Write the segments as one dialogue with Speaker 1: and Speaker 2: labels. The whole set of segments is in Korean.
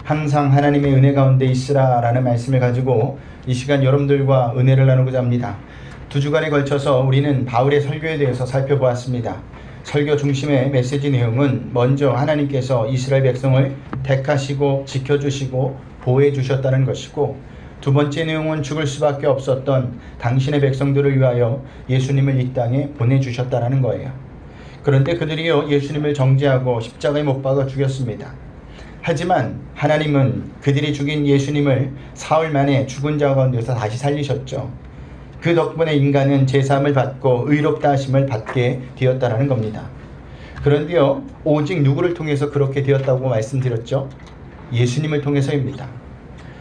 Speaker 1: 항상 하나님의 은혜 가운데 있으라 라는 말씀을 가지고 이 시간 여러분들과 은혜를 나누고자 합니다. 2주간에 걸쳐서 우리는 바울의 설교에 대해서 살펴보았습니다. 설교 중심의 메시지 내용은 먼저 하나님께서 이스라엘 백성을 택하시고 지켜주시고 보호해 주셨다는 것이고, 두 번째 내용은 죽을 수밖에 없었던 당신의 백성들을 위하여 예수님을 이 땅에 보내주셨다는 거예요. 그런데 그들이요 예수님을 정죄하고 십자가에 못 박아 죽였습니다. 하지만 하나님은 그들이 죽인 예수님을 사흘 만에 죽은 자 가운데서 다시 살리셨죠. 그 덕분에 인간은 제사함을 받고 의롭다 하심을 받게 되었다는 겁니다. 그런데요, 오직 누구를 통해서 그렇게 되었다고 말씀드렸죠? 예수님을 통해서입니다.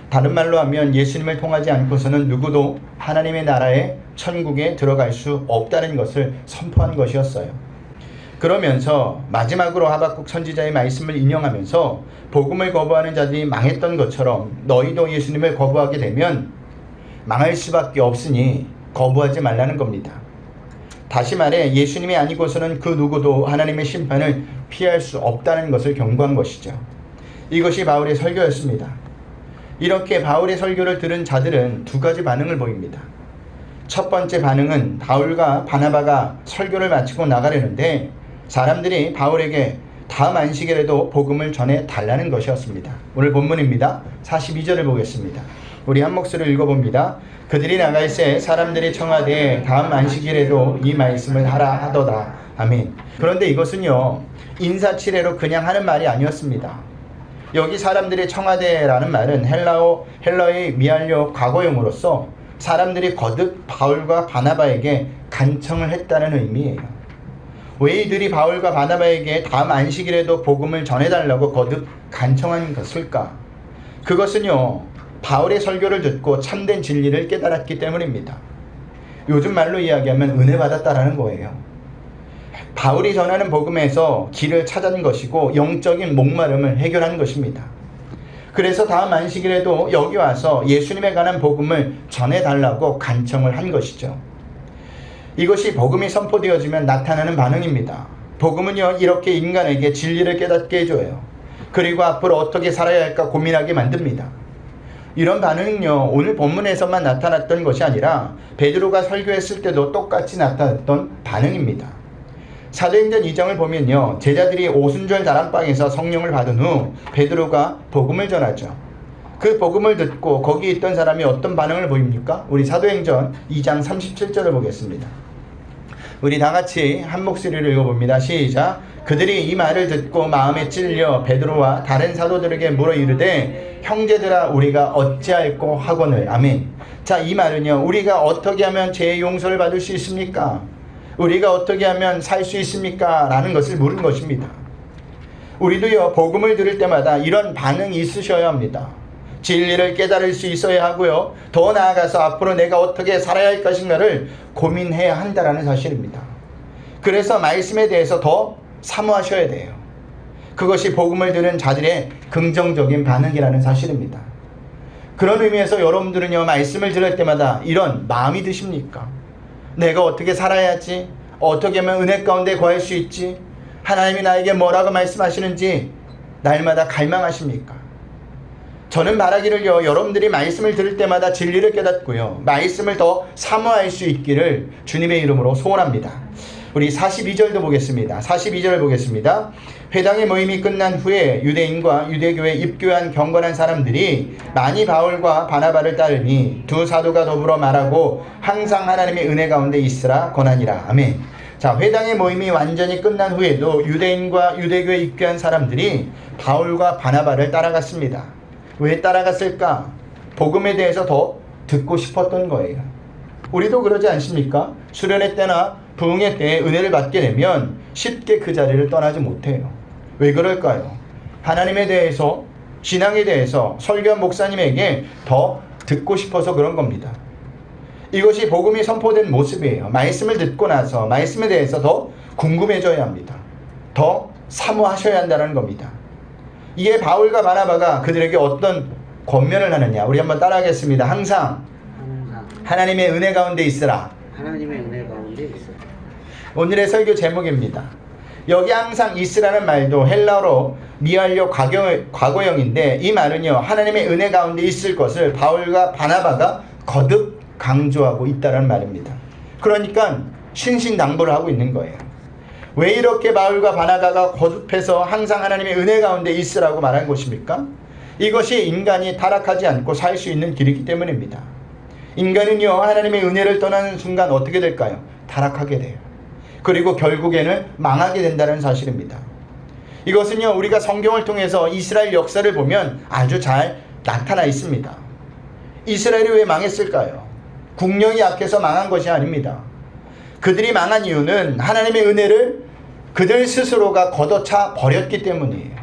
Speaker 1: 다른 말로 하면 예수님을 통하지 않고서는 누구도 하나님의 나라에 천국에 들어갈 수 없다는 것을 선포한 것이었어요. 그러면서 마지막으로 하박국 선지자의 말씀을 인용하면서 복음을 거부하는 자들이 망했던 것처럼 너희도 예수님을 거부하게 되면 망할 수밖에 없으니 거부하지 말라는 겁니다. 다시 말해 예수님이 아니고서는 그 누구도 하나님의 심판을 피할 수 없다는 것을 경고한 것이죠. 이것이 바울의 설교였습니다. 이렇게 바울의 설교를 들은 자들은 두 가지 반응을 보입니다. 첫 번째 반응은 바울과 바나바가 설교를 마치고 나가려는데 사람들이 바울에게 다음 안식일에도 복음을 전해 달라는 것이었습니다. 오늘 본문입니다. 42절을 보겠습니다. 우리 한 목소리를 읽어봅니다. 그들이 나갈새 사람들이 청하되 다음 안식일에도 이 말씀을 하라 하더라. 아멘. 그런데 이것은요 인사치레로 그냥 하는 말이 아니었습니다. 여기 사람들이 청하되라는 말은 헬라어의 미완료 과거형으로서 사람들이 거듭 바울과 바나바에게 간청을 했다는 의미예요. 왜 이들이 바울과 바나바에게 다음 안식일에도 복음을 전해달라고 거듭 간청한 것일까? 그것은요 바울의 설교를 듣고 참된 진리를 깨달았기 때문입니다. 요즘 말로 이야기하면 은혜 받았다라는 거예요. 바울이 전하는 복음에서 길을 찾은 것이고 영적인 목마름을 해결한 것입니다. 그래서 다음 안식일에도 여기 와서 예수님에 관한 복음을 전해달라고 간청을 한 것이죠. 이것이 복음이 선포되어지면 나타나는 반응입니다. 복음은요 이렇게 인간에게 진리를 깨닫게 해줘요. 그리고 앞으로 어떻게 살아야 할까 고민하게 만듭니다. 이런 반응은요 오늘 본문에서만 나타났던 것이 아니라 베드로가 설교했을 때도 똑같이 나타났던 반응입니다. 사도행전 2장을 보면요 제자들이 오순절 다락방에서 성령을 받은 후 베드로가 복음을 전하죠. 그 복음을 듣고 거기 있던 사람이 어떤 반응을 보입니까? 우리 사도행전 2장 37절을 보겠습니다. 우리 다같이 한 목소리를 읽어봅니다. 시작. 그들이 이 말을 듣고 마음에 찔려 베드로와 다른 사도들에게 물어 이르되 형제들아 우리가 어찌할꼬 하거늘. 아멘. 자, 이 말은요 우리가 어떻게 하면 죄의 용서를 받을 수 있습니까? 우리가 어떻게 하면 살 수 있습니까? 라는 것을 물은 것입니다. 우리도요 복음을 들을 때마다 이런 반응이 있으셔야 합니다. 진리를 깨달을 수 있어야 하고요 더 나아가서 앞으로 내가 어떻게 살아야 할 것인가를 고민해야 한다는 사실입니다. 그래서 말씀에 대해서 더 사모하셔야 돼요. 그것이 복음을 들은 자들의 긍정적인 반응이라는 사실입니다. 그런 의미에서 여러분들은요 말씀을 들을 때마다 이런 마음이 드십니까? 내가 어떻게 살아야지? 어떻게 하면 은혜 가운데 거할 수 있지? 하나님이 나에게 뭐라고 말씀하시는지 날마다 갈망하십니까? 저는 바라기를요 여러분들이 말씀을 들을 때마다 진리를 깨닫고요 말씀을 더 사모할 수 있기를 주님의 이름으로 소원합니다. 우리 42절도 보겠습니다. 42절을 보겠습니다. 회당의 모임이 끝난 후에 유대인과 유대교에 입교한 경건한 사람들이 많이 바울과 바나바를 따르니 두 사도가 더불어 말하고 항상 하나님의 은혜 가운데 있으라 권하니라. 아멘. 자, 회당의 모임이 완전히 끝난 후에도 유대인과 유대교에 입교한 사람들이 바울과 바나바를 따라갔습니다. 왜 따라갔을까? 복음에 대해서 더 듣고 싶었던 거예요. 우리도 그러지 않습니까? 수련회 때나 부흥회 때 은혜를 받게 되면 쉽게 그 자리를 떠나지 못해요. 왜 그럴까요? 하나님에 대해서, 신앙에 대해서 설교한 목사님에게 더 듣고 싶어서 그런 겁니다. 이것이 복음이 선포된 모습이에요. 말씀을 듣고 나서 말씀에 대해서 더 궁금해져야 합니다. 더 사모하셔야 한다는 겁니다. 이에 바울과 바나바가 그들에게 어떤 권면을 하느냐, 우리 한번 따라하겠습니다. 항상 하나님의 은혜 가운데 있으라.
Speaker 2: 하나님의 은혜 가운데 있으라.
Speaker 1: 오늘의 설교 제목입니다. 여기 항상 있으라는 말도 헬라어로 미완료 과거형인데 이 말은요, 하나님의 은혜 가운데 있을 것을 바울과 바나바가 거듭 강조하고 있다는 말입니다. 그러니까 신신당부를 하고 있는 거예요. 왜 이렇게 바울과 바나바가 거듭해서 항상 하나님의 은혜 가운데 있으라고 말한 것입니까? 이것이 인간이 타락하지 않고 살 수 있는 길이기 때문입니다. 인간은요, 하나님의 은혜를 떠나는 순간 어떻게 될까요? 타락하게 돼요. 그리고 결국에는 망하게 된다는 사실입니다. 이것은요, 우리가 성경을 통해서 이스라엘 역사를 보면 아주 잘 나타나 있습니다. 이스라엘이 왜 망했을까요? 국력이 약해서 망한 것이 아닙니다. 그들이 망한 이유는 하나님의 은혜를 그들 스스로가 걷어차 버렸기 때문이에요.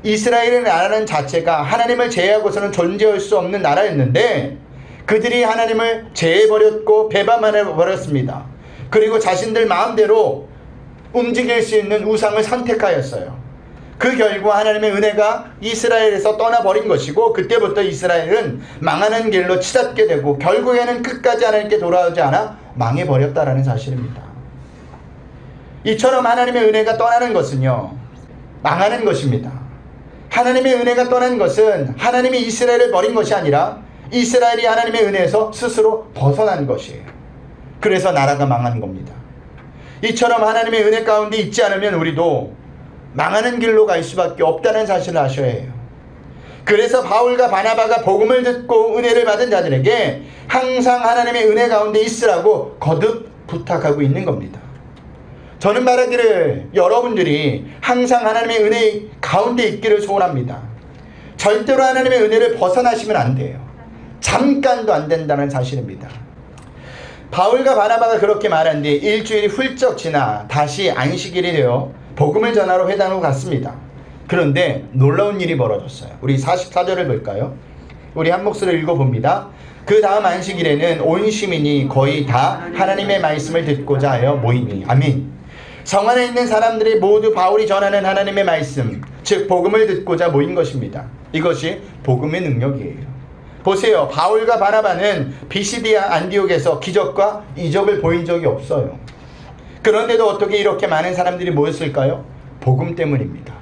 Speaker 1: 이스라엘의 나라는 자체가 하나님을 제외하고서는 존재할 수 없는 나라였는데 그들이 하나님을 제외해버렸고 배반해버렸습니다. 그리고 자신들 마음대로 움직일 수 있는 우상을 선택하였어요. 그 결과 하나님의 은혜가 이스라엘에서 떠나버린 것이고 그때부터 이스라엘은 망하는 길로 치닫게 되고 결국에는 끝까지 하나님께 돌아오지 않아 망해버렸다라는 사실입니다. 이처럼 하나님의 은혜가 떠나는 것은요, 망하는 것입니다. 하나님의 은혜가 떠난 것은 하나님이 이스라엘을 버린 것이 아니라 이스라엘이 하나님의 은혜에서 스스로 벗어난 것이에요. 그래서 나라가 망한 겁니다. 이처럼 하나님의 은혜 가운데 있지 않으면 우리도 망하는 길로 갈 수밖에 없다는 사실을 아셔야 해요. 그래서 바울과 바나바가 복음을 듣고 은혜를 받은 자들에게 항상 하나님의 은혜 가운데 있으라고 거듭 부탁하고 있는 겁니다. 저는 말하기를 여러분들이 항상 하나님의 은혜 가운데 있기를 소원합니다. 절대로 하나님의 은혜를 벗어나시면 안 돼요. 잠깐도 안 된다는 사실입니다. 바울과 바나바가 그렇게 말한 뒤 일주일이 훌쩍 지나 다시 안식일이 되어 복음을 전하러 회당으로 갔습니다. 그런데 놀라운 일이 벌어졌어요. 우리 44절을 볼까요? 우리 한 목소리를 읽어봅니다. 그 다음 안식일에는 온 시민이 거의 다 하나님의 말씀을 듣고자 하여 모이니. 아멘. 성 안에 있는 사람들이 모두 바울이 전하는 하나님의 말씀, 즉 복음을 듣고자 모인 것입니다. 이것이 복음의 능력이에요. 보세요. 바울과 바나바는 비시디아 안디옥에서 기적과 이적을 보인 적이 없어요. 그런데도 어떻게 이렇게 많은 사람들이 모였을까요? 복음 때문입니다.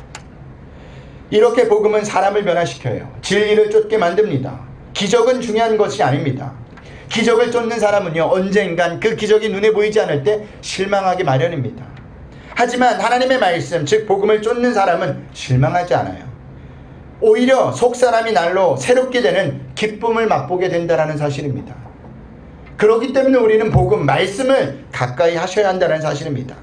Speaker 1: 이렇게 복음은 사람을 변화시켜요. 진리를 쫓게 만듭니다. 기적은 중요한 것이 아닙니다. 기적을 쫓는 사람은요, 언젠간 그 기적이 눈에 보이지 않을 때 실망하기 마련입니다. 하지만 하나님의 말씀, 즉 복음을 쫓는 사람은 실망하지 않아요. 오히려 속사람이 날로 새롭게 되는 기쁨을 맛보게 된다는 사실입니다. 그렇기 때문에 우리는 복음, 말씀을 가까이 하셔야 한다는 사실입니다.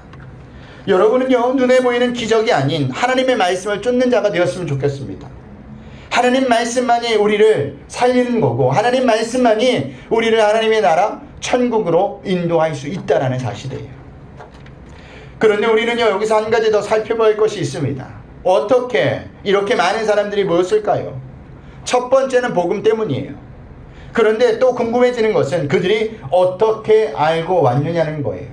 Speaker 1: 여러분은요, 눈에 보이는 기적이 아닌 하나님의 말씀을 쫓는 자가 되었으면 좋겠습니다. 하나님 말씀만이 우리를 살리는 거고 하나님 말씀만이 우리를 하나님의 나라 천국으로 인도할 수 있다는 사실이에요. 그런데 우리는요, 여기서 한 가지 더 살펴봐야 할 것이 있습니다. 어떻게 이렇게 많은 사람들이 모였을까요? 첫 번째는 복음 때문이에요. 그런데 또 궁금해지는 것은 그들이 어떻게 알고 왔느냐는 거예요.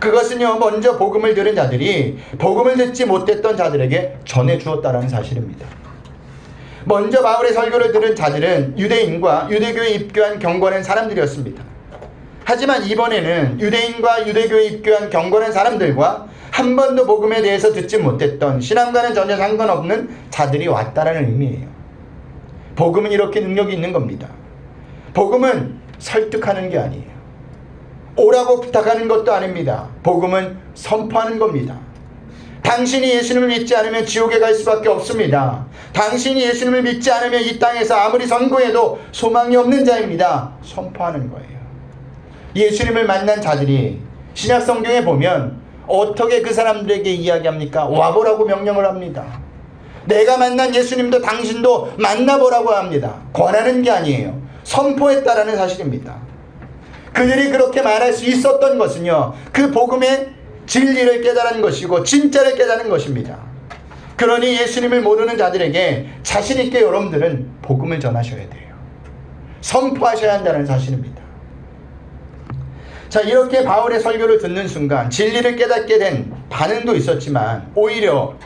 Speaker 1: 그것은요, 먼저 복음을 들은 자들이 복음을 듣지 못했던 자들에게 전해주었다는 사실입니다. 먼저 바울의 설교를 들은 자들은 유대인과 유대교에 입교한 경건한 사람들이었습니다. 하지만 이번에는 유대인과 유대교에 입교한 경건한 사람들과 한 번도 복음에 대해서 듣지 못했던 신앙과는 전혀 상관없는 자들이 왔다라는 의미예요. 복음은 이렇게 능력이 있는 겁니다. 복음은 설득하는 게 아니에요. 오라고 부탁하는 것도 아닙니다. 복음은 선포하는 겁니다. 당신이 예수님을 믿지 않으면 지옥에 갈 수밖에 없습니다. 당신이 예수님을 믿지 않으면 이 땅에서 아무리 선고해도 소망이 없는 자입니다. 선포하는 거예요. 예수님을 만난 자들이 신약 성경에 보면 어떻게 그 사람들에게 이야기합니까? 와보라고 명령을 합니다. 내가 만난 예수님도 당신도 만나보라고 합니다. 권하는 게 아니에요. 선포했다라는 사실입니다. 그들이 그렇게 말할 수 있었던 것은요, 그 복음의 진리를 깨달은 것이고 진짜를 깨달은 것입니다. 그러니 예수님을 모르는 자들에게 자신 있게 여러분들은 복음을 전하셔야 돼요. 선포하셔야 한다는 사실입니다. 자, 이렇게 바울의 설교를 듣는 순간 진리를 깨닫게 된 반응도 있었지만 오히려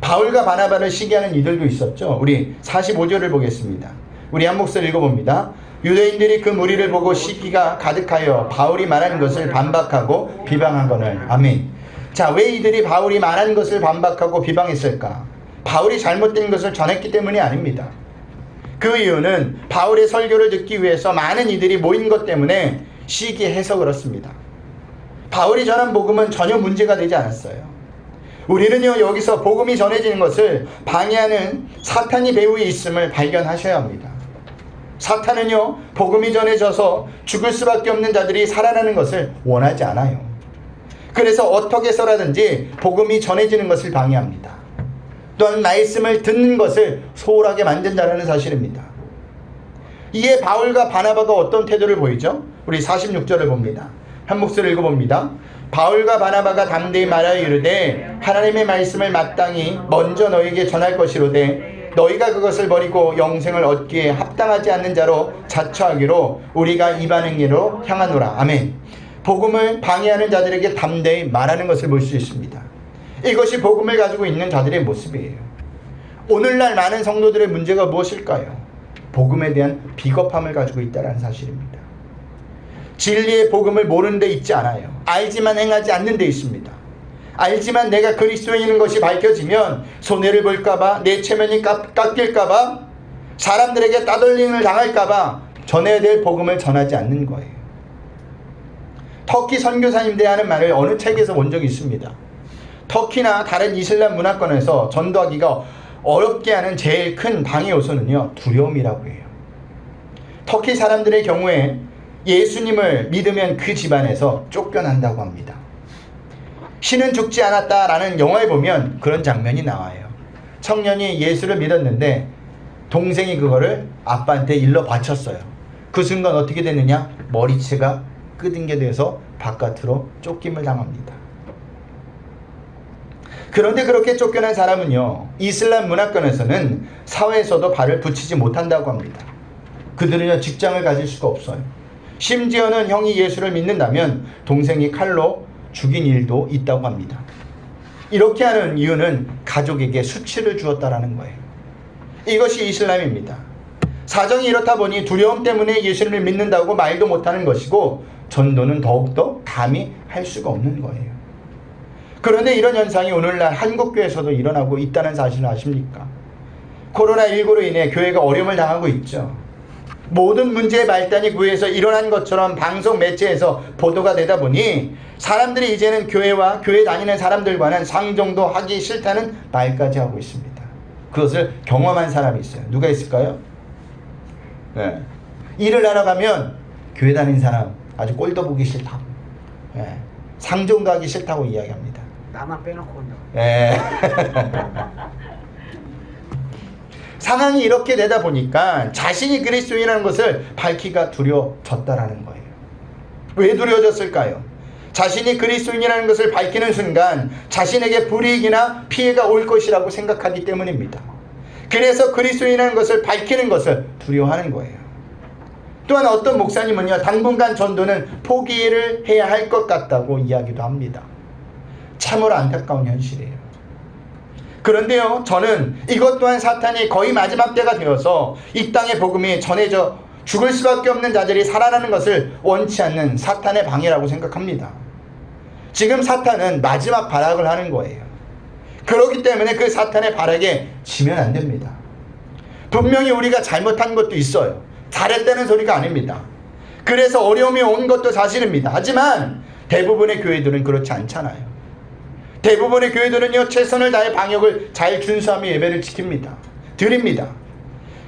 Speaker 1: 바울과 바나바를 시기하는 이들도 있었죠. 우리 45절을 보겠습니다. 우리 한 목소리 읽어봅니다. 유대인들이 그 무리를 보고 시기가 가득하여 바울이 말하는 것을 반박하고 비방하거늘. 아멘. 자, 왜 이들이 바울이 말한 것을 반박하고 비방했을까? 바울이 잘못된 것을 전했기 때문이 아닙니다. 그 이유는 바울의 설교를 듣기 위해서 많은 이들이 모인 것 때문에 시기해서 그렇습니다. 바울이 전한 복음은 전혀 문제가 되지 않았어요. 우리는요, 여기서 복음이 전해지는 것을 방해하는 사탄이 배후에 있음을 발견하셔야 합니다. 사탄은요, 복음이 전해져서 죽을 수밖에 없는 자들이 살아나는 것을 원하지 않아요. 그래서 어떻게 해서라든지 복음이 전해지는 것을 방해합니다. 또한 말씀을 듣는 것을 소홀하게 만든 자라는 사실입니다. 이에 바울과 바나바가 어떤 태도를 보이죠? 우리 46절을 봅니다. 한 목소리 읽어봅니다. 바울과 바나바가 담대히 말하여 이르되 하나님의 말씀을 마땅히 먼저 너희에게 전할 것이로되 너희가 그것을 버리고 영생을 얻기에 합당하지 않는 자로 자처하기로 우리가 이방인으로 향하노라. 아멘. 복음을 방해하는 자들에게 담대히 말하는 것을 볼 수 있습니다. 이것이 복음을 가지고 있는 자들의 모습이에요. 오늘날 많은 성도들의 문제가 무엇일까요? 복음에 대한 비겁함을 가지고 있다는 사실입니다. 진리의 복음을 모르는 데 있지 않아요. 알지만 행하지 않는 데 있습니다. 알지만 내가 그리스도인인 것이 밝혀지면 손해를 볼까봐, 내 체면이 깎일까봐, 사람들에게 따돌림을 당할까봐 전해야 될 복음을 전하지 않는 거예요. 터키 선교사님들이 하는 말을 어느 책에서 본 적이 있습니다. 터키나 다른 이슬람 문화권에서 전도하기가 어렵게 하는 제일 큰 방해 요소는요, 두려움이라고 해요. 터키 사람들의 경우에 예수님을 믿으면 그 집안에서 쫓겨난다고 합니다. 신은 죽지 않았다라는 영화에 보면 그런 장면이 나와요. 청년이 예수를 믿었는데 동생이 그거를 아빠한테 일러 바쳤어요. 그 순간 어떻게 되느냐? 머리채가 끄댕겨 돼서 바깥으로 쫓김을 당합니다. 그런데 그렇게 쫓겨난 사람은요, 이슬람 문화권에서는 사회에서도 발을 붙이지 못한다고 합니다. 그들은요, 직장을 가질 수가 없어요. 심지어는 형이 예수를 믿는다면 동생이 칼로 죽인 일도 있다고 합니다. 이렇게 하는 이유는 가족에게 수치를 주었다라는 거예요. 이것이 이슬람입니다. 사정이 이렇다 보니 두려움 때문에 예수님을 믿는다고 말도 못하는 것이고 전도는 더욱더 감히 할 수가 없는 거예요. 그런데 이런 현상이 오늘날 한국교회에서도 일어나고 있다는 사실을 아십니까? 코로나19로 인해 교회가 어려움을 당하고 있죠. 모든 문제의 발단이 교회에서 일어난 것처럼 방송 매체에서 보도가 되다 보니 사람들이 이제는 교회와 교회 다니는 사람들과는 상종도 하기 싫다는 말까지 하고 있습니다. 그것을 경험한 사람이 있어요. 누가 있을까요? 네. 일을 하러 가면 교회 다니는 사람 아주 꼴도 보기 싫다고, 네. 상종도 하기 싫다고 이야기합니다.
Speaker 2: 나만 빼놓고 온다.
Speaker 1: 네. 상황이 이렇게 되다 보니까 자신이 그리스도인이라는 것을 밝히기가 두려워졌다라는 거예요. 왜 두려워졌을까요? 자신이 그리스도인이라는 것을 밝히는 순간 자신에게 불이익이나 피해가 올 것이라고 생각하기 때문입니다. 그래서 그리스도인이라는 것을 밝히는 것을 두려워하는 거예요. 또한 어떤 목사님은요, 당분간 전도는 포기를 해야 할 것 같다고 이야기도 합니다. 참으로 안타까운 현실이에요. 그런데요, 저는 이것 또한 사탄이 거의 마지막 때가 되어서 이 땅의 복음이 전해져 죽을 수밖에 없는 자들이 살아나는 것을 원치 않는 사탄의 방해라고 생각합니다. 지금 사탄은 마지막 발악을 하는 거예요. 그렇기 때문에 그 사탄의 발악에 지면 안 됩니다. 분명히 우리가 잘못한 것도 있어요. 잘했다는 소리가 아닙니다. 그래서 어려움이 온 것도 사실입니다. 하지만 대부분의 교회들은 그렇지 않잖아요. 대부분의 교회들은요, 최선을 다해 방역을 잘 준수하며 예배를 지킵니다. 드립니다.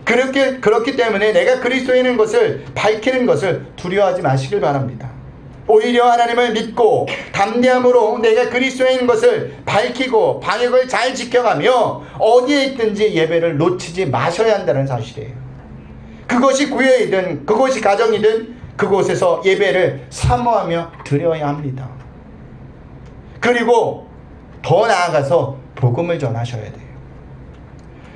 Speaker 1: 그렇기 때문에 내가 그리스도인인 것을 밝히는 것을 두려워하지 마시길 바랍니다. 오히려 하나님을 믿고 담대함으로 내가 그리스도인인 것을 밝히고 방역을 잘 지켜가며 어디에 있든지 예배를 놓치지 마셔야 한다는 사실이에요. 그것이 교회이든 그것이 가정이든 그곳에서 예배를 사모하며 드려야 합니다. 그리고 더 나아가서 복음을 전하셔야 돼요.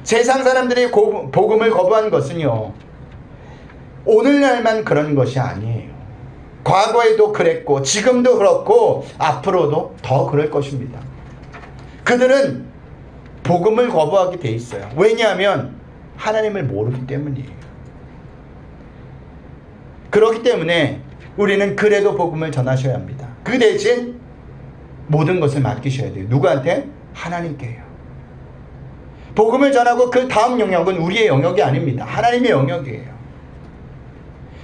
Speaker 1: 세상 사람들이 복음을 거부한 것은요, 오늘날만 그런 것이 아니에요. 과거에도 그랬고 지금도 그렇고 앞으로도 더 그럴 것입니다. 그들은 복음을 거부하게 돼 있어요. 왜냐하면 하나님을 모르기 때문이에요. 그렇기 때문에 우리는 그래도 복음을 전하셔야 합니다. 그 대신 모든 것을 맡기셔야 돼요. 누구한테? 하나님께요. 복음을 전하고 그 다음 영역은 우리의 영역이 아닙니다. 하나님의 영역이에요.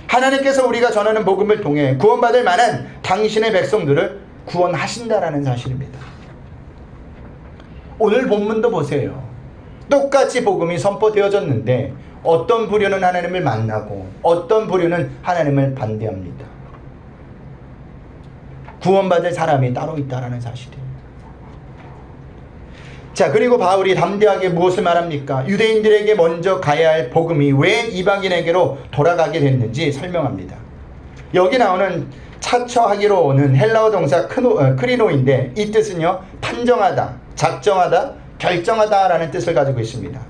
Speaker 1: 하나님께서 우리가 전하는 복음을 통해 구원받을 만한 당신의 백성들을 구원하신다라는 사실입니다. 오늘 본문도 보세요. 똑같이 복음이 선포되어졌는데 어떤 부류는 하나님을 만나고 어떤 부류는 하나님을 반대합니다. 구원받을 사람이 따로 있다라는 사실이에요. 자, 그리고 바울이 담대하게 무엇을 말합니까? 유대인들에게 먼저 가야 할 복음이 왜 이방인에게로 돌아가게 됐는지 설명합니다. 여기 나오는 차처하기로 오는 헬라어 동사 크리노인데 이 뜻은요, 판정하다, 작정하다, 결정하다라는 뜻을 가지고 있습니다.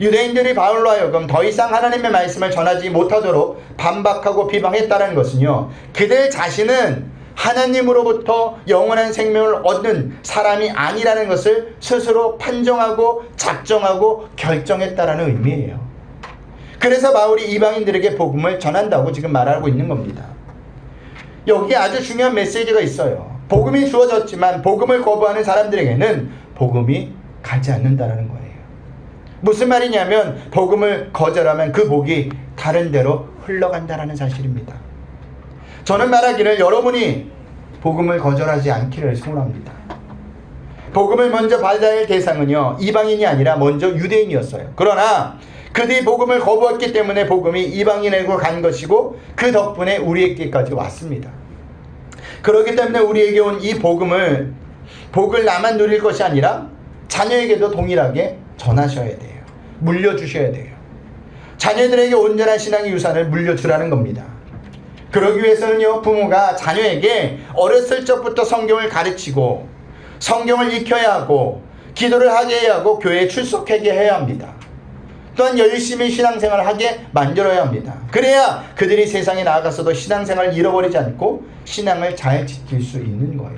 Speaker 1: 유대인들이 바울로 하여금 더 이상 하나님의 말씀을 전하지 못하도록 반박하고 비방했다는 것은요, 그들 자신은 하나님으로부터 영원한 생명을 얻는 사람이 아니라는 것을 스스로 판정하고 작정하고 결정했다라는 의미예요. 그래서 바울이 이방인들에게 복음을 전한다고 지금 말하고 있는 겁니다. 여기에 아주 중요한 메시지가 있어요. 복음이 주어졌지만 복음을 거부하는 사람들에게는 복음이 가지 않는다는 거예요. 무슨 말이냐면 복음을 거절하면 그 복이 다른 데로 흘러간다는 사실입니다. 저는 말하기를 여러분이 복음을 거절하지 않기를 소원합니다. 복음을 먼저 받아야 할 대상은요, 이방인이 아니라 먼저 유대인이었어요. 그러나 그들이 복음을 거부했기 때문에 복음이 이방인에게 간 것이고 그 덕분에 우리에게까지 왔습니다. 그렇기 때문에 우리에게 온 이 복을 나만 누릴 것이 아니라 자녀에게도 동일하게 전하셔야 돼요. 물려주셔야 돼요. 자녀들에게 온전한 신앙의 유산을 물려주라는 겁니다. 그러기 위해서는요, 부모가 자녀에게 어렸을 적부터 성경을 가르치고 성경을 익혀야 하고 기도를 하게 해야 하고 교회에 출석하게 해야 합니다. 또한 열심히 신앙생활을 하게 만들어야 합니다. 그래야 그들이 세상에 나아가서도 신앙생활을 잃어버리지 않고 신앙을 잘 지킬 수 있는 거예요.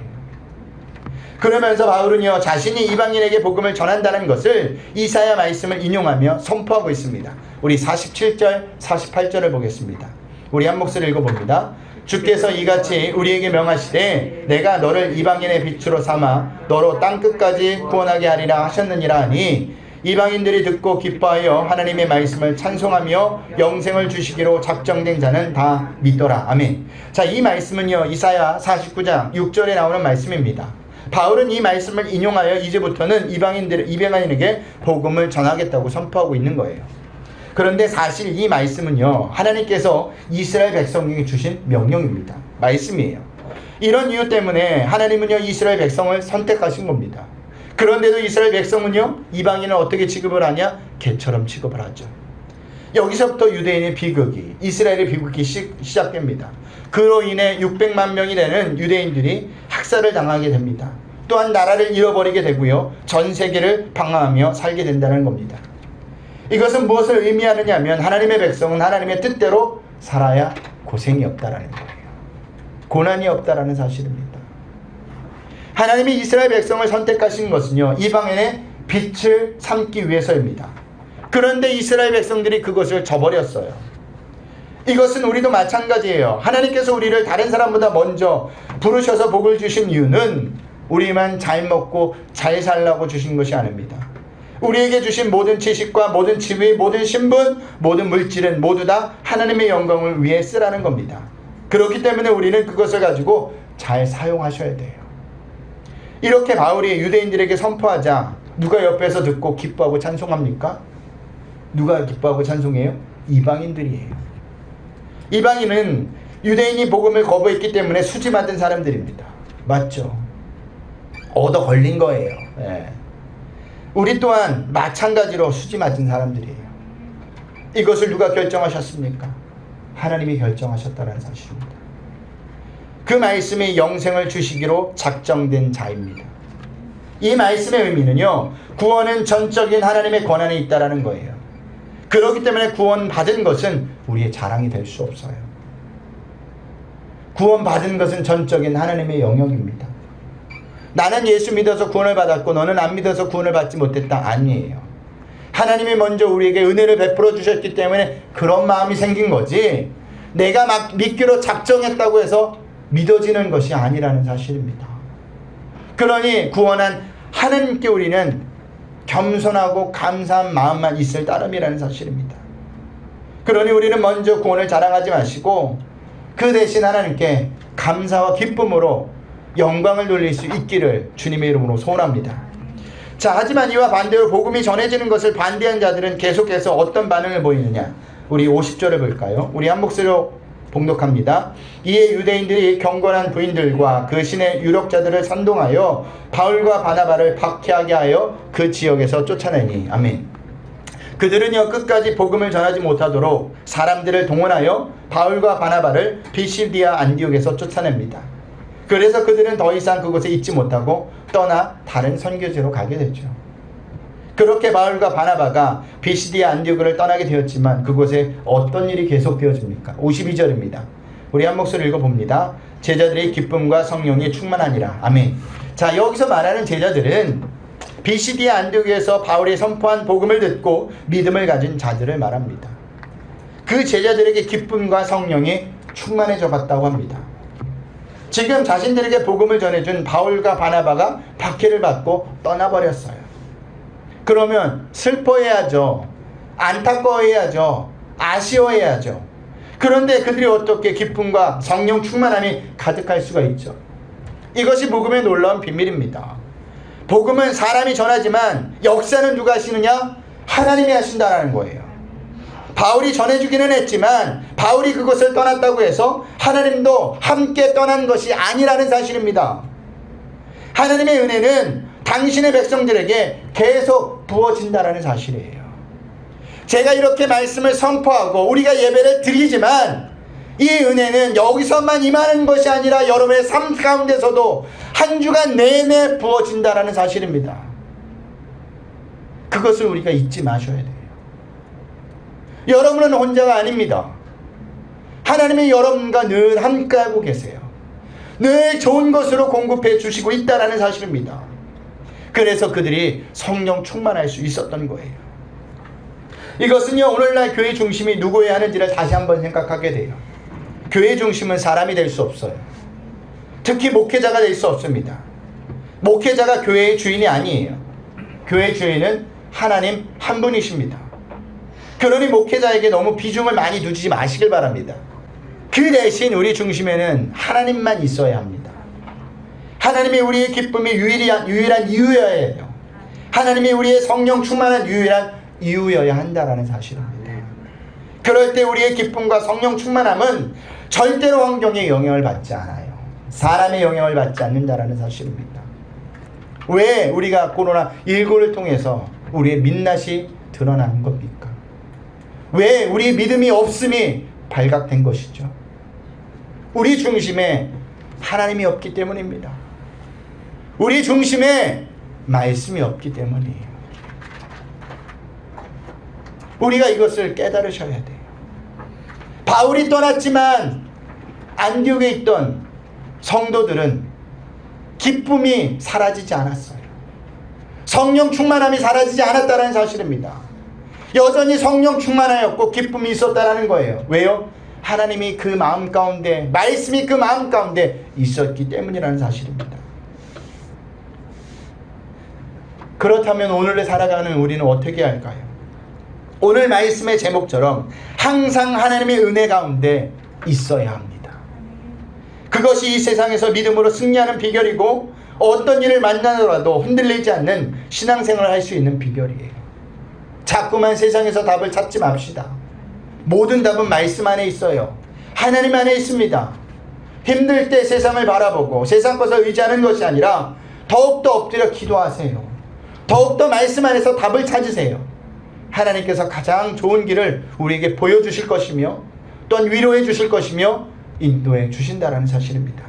Speaker 1: 그러면서 바울은요, 자신이 이방인에게 복음을 전한다는 것을 이사야 말씀을 인용하며 선포하고 있습니다. 우리 47절, 48절을 보겠습니다. 우리 한 목소리 읽어봅니다. 주께서 이같이 우리에게 명하시되 내가 너를 이방인의 빛으로 삼아 너로 땅끝까지 구원하게 하리라 하셨느니라 하니 이방인들이 듣고 기뻐하여 하나님의 말씀을 찬송하며 영생을 주시기로 작정된 자는 다 믿더라. 아멘. 자, 이 말씀은요, 이사야 49장 6절에 나오는 말씀입니다. 바울은 이 말씀을 인용하여 이제부터는 이방인에게 복음을 전하겠다고 선포하고 있는 거예요. 그런데 사실 이 말씀은요, 하나님께서 이스라엘 백성에게 주신 명령입니다. 말씀이에요. 이런 이유 때문에 하나님은요, 이스라엘 백성을 선택하신 겁니다. 그런데도 이스라엘 백성은요, 이방인을 어떻게 취급을 하냐? 개처럼 취급을 하죠. 여기서부터 유대인의 비극이, 이스라엘의 비극이 시작됩니다. 그로 인해 600만 명이 되는 유대인들이 학살을 당하게 됩니다. 또한 나라를 잃어버리게 되고요, 전 세계를 방황하며 살게 된다는 겁니다. 이것은 무엇을 의미하느냐 하면 하나님의 백성은 하나님의 뜻대로 살아야 고생이 없다라는 거예요. 고난이 없다라는 사실입니다. 하나님이 이스라엘 백성을 선택하신 것은요, 이방인의 빛을 삼기 위해서입니다. 그런데 이스라엘 백성들이 그것을 저버렸어요. 이것은 우리도 마찬가지예요. 하나님께서 우리를 다른 사람보다 먼저 부르셔서 복을 주신 이유는 우리만 잘 먹고 잘 살라고 주신 것이 아닙니다. 우리에게 주신 모든 지식과 모든 지위, 모든 신분, 모든 물질은 모두 다 하나님의 영광을 위해 쓰라는 겁니다. 그렇기 때문에 우리는 그것을 가지고 잘 사용하셔야 돼요. 이렇게 바울이 유대인들에게 선포하자 누가 옆에서 듣고 기뻐하고 찬송합니까? 누가 기뻐하고 찬송해요? 이방인들이에요. 이방인은 유대인이 복음을 거부했기 때문에 수지 맞은 사람들입니다. 맞죠? 얻어 걸린 거예요. 네. 우리 또한 마찬가지로 수지 맞은 사람들이에요. 이것을 누가 결정하셨습니까? 하나님이 결정하셨다는 사실입니다. 그 말씀이 영생을 주시기로 작정된 자입니다. 이 말씀의 의미는요, 구원은 전적인 하나님의 권한에 있다는 거예요. 그렇기 때문에 구원받은 것은 우리의 자랑이 될 수 없어요. 구원받은 것은 전적인 하나님의 영역입니다. 나는 예수 믿어서 구원을 받았고 너는 안 믿어서 구원을 받지 못했다, 아니에요. 하나님이 먼저 우리에게 은혜를 베풀어 주셨기 때문에 그런 마음이 생긴 거지, 내가 막 믿기로 작정했다고 해서 믿어지는 것이 아니라는 사실입니다. 그러니 구원한 하나님께 우리는 겸손하고 감사한 마음만 있을 따름이라는 사실입니다. 그러니 우리는 먼저 구원을 자랑하지 마시고 그 대신 하나님께 감사와 기쁨으로 영광을 돌릴 수 있기를 주님의 이름으로 소원합니다. 자, 하지만 이와 반대로 복음이 전해지는 것을 반대한 자들은 계속해서 어떤 반응을 보이느냐. 우리 50절을 볼까요? 우리 한 목소리로 봉독합니다. 이에 유대인들이 경건한 부인들과 그 신의 유력자들을 선동하여 바울과 바나바를 박해하게 하여 그 지역에서 쫓아내니. 아멘. 그들은요 끝까지 복음을 전하지 못하도록 사람들을 동원하여 바울과 바나바를 비시디아 안디옥에서 쫓아냅니다. 그래서 그들은 더 이상 그곳에 있지 못하고 떠나 다른 선교지로 가게 되죠. 그렇게 바울과 바나바가 비시디아 안디옥을 떠나게 되었지만 그곳에 어떤 일이 계속되어집니까? 52절입니다. 우리 한 목소리 읽어봅니다. 제자들이 기쁨과 성령이 충만하니라. 아멘. 자, 여기서 말하는 제자들은 비시디아 안디옥에서 바울이 선포한 복음을 듣고 믿음을 가진 자들을 말합니다. 그 제자들에게 기쁨과 성령이 충만해져 갔다고 합니다. 지금 자신들에게 복음을 전해준 바울과 바나바가 박해를 받고 떠나버렸어요. 그러면 슬퍼해야죠. 안타까워해야죠. 아쉬워해야죠. 그런데 그들이 어떻게 기쁨과 성령 충만함이 가득할 수가 있죠? 이것이 복음의 놀라운 비밀입니다. 복음은 사람이 전하지만 역사는 누가 하시느냐? 하나님이 하신다는 거예요. 바울이 전해주기는 했지만 바울이 그것을 떠났다고 해서 하나님도 함께 떠난 것이 아니라는 사실입니다. 하나님의 은혜는 당신의 백성들에게 계속 부어진다는 사실이에요. 제가 이렇게 말씀을 선포하고 우리가 예배를 드리지만 이 은혜는 여기서만 임하는 것이 아니라 여러분의 삶 가운데서도 한 주간 내내 부어진다는 사실입니다. 그것을 우리가 잊지 마셔야 돼요. 여러분은 혼자가 아닙니다. 하나님이 여러분과 늘 함께하고 계세요. 늘 좋은 것으로 공급해 주시고 있다는 사실입니다. 그래서 그들이 성령 충만할 수 있었던 거예요. 이것은요 오늘날 교회 중심이 누구여야 하는지를 다시 한번 생각하게 돼요. 교회 중심은 사람이 될 수 없어요. 특히 목회자가 될 수 없습니다. 목회자가 교회의 주인이 아니에요. 교회의 주인은 하나님 한 분이십니다. 그러니 목회자에게 너무 비중을 많이 두지 마시길 바랍니다. 그 대신 우리 중심에는 하나님만 있어야 합니다. 하나님이 우리의 기쁨이 유일한 이유여야 해요. 하나님이 우리의 성령 충만한 유일한 이유여야 한다는 사실입니다. 그럴 때 우리의 기쁨과 성령 충만함은 절대로 환경의 영향을 받지 않아요. 사람의 영향을 받지 않는다는 사실입니다. 왜 우리가 코로나19를 통해서 우리의 민낯이 드러나는 겁니까? 왜 우리 믿음이 없음이 발각된 것이죠? 우리 중심에 하나님이 없기 때문입니다. 우리 중심에 말씀이 없기 때문이에요. 우리가 이것을 깨달으셔야 돼요. 바울이 떠났지만 안디옥에 있던 성도들은 기쁨이 사라지지 않았어요. 성령 충만함이 사라지지 않았다는 사실입니다. 여전히 성령 충만하였고 기쁨이 있었다는 거예요. 왜요? 하나님이 그 마음 가운데, 말씀이 그 마음 가운데 있었기 때문이라는 사실입니다. 그렇다면 오늘을 살아가는 우리는 어떻게 할까요? 오늘 말씀의 제목처럼 항상 하나님의 은혜 가운데 있어야 합니다. 그것이 이 세상에서 믿음으로 승리하는 비결이고 어떤 일을 만나더라도 흔들리지 않는 신앙생활을 할 수 있는 비결이에요. 자꾸만 세상에서 답을 찾지 맙시다. 모든 답은 말씀 안에 있어요. 하나님 안에 있습니다. 힘들 때 세상을 바라보고 세상 것을 의지하는 것이 아니라 더욱더 엎드려 기도하세요. 더욱더 말씀 안에서 답을 찾으세요. 하나님께서 가장 좋은 길을 우리에게 보여주실 것이며 또한 위로해 주실 것이며 인도해 주신다는 사실입니다.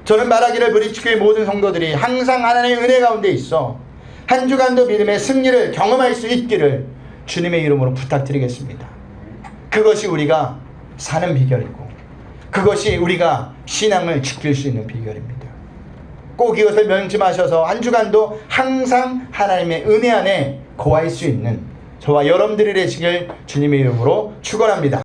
Speaker 1: 저는 말하기를 브리치교회 모든 성도들이 항상 하나님의 은혜 가운데 있어 한 주간도 믿음의 승리를 경험할 수 있기를 주님의 이름으로 부탁드리겠습니다. 그것이 우리가 사는 비결이고 그것이 우리가 신앙을 지킬 수 있는 비결입니다. 꼭 이것을 명심하셔서 한 주간도 항상 하나님의 은혜 안에 거할 수 있는 저와 여러분들이 되시길 주님의 이름으로 축원합니다.